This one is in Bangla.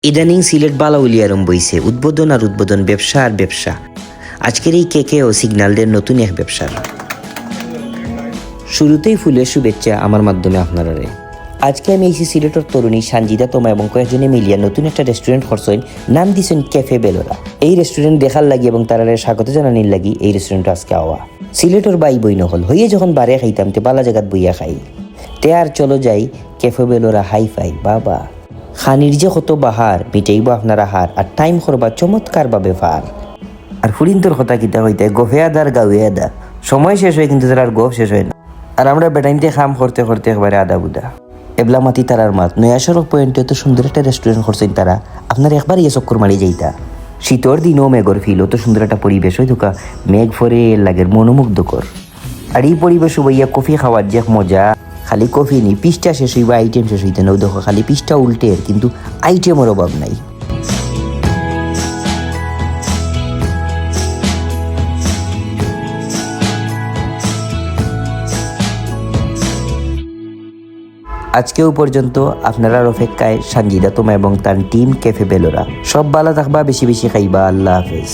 ইদানিং সিলেট বালাউলি আরম্ভ হইছে উদ্বোধন আর উদ্বোধন, ব্যবসা আর ব্যবসা। আজকের এই কেকেও সিগন্যালদের নতুন এক ব্যবসার। শুরুতেই ফুলের শুভেচ্ছা আমার মাধ্যমে আপনারা। আজকে আমি এসেছি সিলেটের তরুণী সানজিদা তোমা এবং কয়েকজনে মিলিয়া নতুন একটা রেস্টুরেন্ট করছেন, নাম দিয়েছেন ক্যাফে বেলোরা। এই রেস্টুরেন্ট দেখার লাগি এবং তারা স্বাগত জানানির লাগি এই রেস্টুরেন্ট আজকে আওয়া। সিলেটের বাই বই নহল হইয়ে যখন বারে খাইতাম তে বালা জায়গাত বইয়া খাই, তে আর চলো যাই ক্যাফে বেলোরা হাই ফাই। বাবা খানির যে কত বাহার, মিটাইব আপনারা হার আর টাইম করবা চমৎকার ভাবে ফার। আর ফুরিন্তর কথা কিতা হইতে গফে আদার গাউয়ে আদা, সময় শেষ হয় কিন্তু তার আর গফ শেষ হয় না। আর আমরা বেটাইনতে খাম করতে করতে একবারে আদা বুদা এবলা মাতি তারার মাত। নয়া সড়ক পয়েন্টে তো সুন্দর একটা রেস্টুরেন্ট করছেন তারা, আপনার একবার ইয়ে চক্কর মারি যাইতা। শীতর দিনও মেঘর ফিল, অত সুন্দর একটা পরিবেশ হয়ে ঢোকা, মেঘ ফরে লাগের মনোমুগ্ধকর। আর এই পরিবেশ বইয়া কফি খাওয়ার যে মজা, খালি কফি নি পিসটা শেষ হইবা আইটেম শেষ হইতে না। দেখো খালি পিসটা উল্টের কিন্তু আইটেমের অভাব নাই। আজকেও পর্যন্ত আপনারা অপেক্ষায় সানজিদা তোমা এবং তার টিম ক্যাফে বেলোরা। সব ভালো থাকবা, বেশি বেশি খাইবা। আল্লাহ হাফেজ।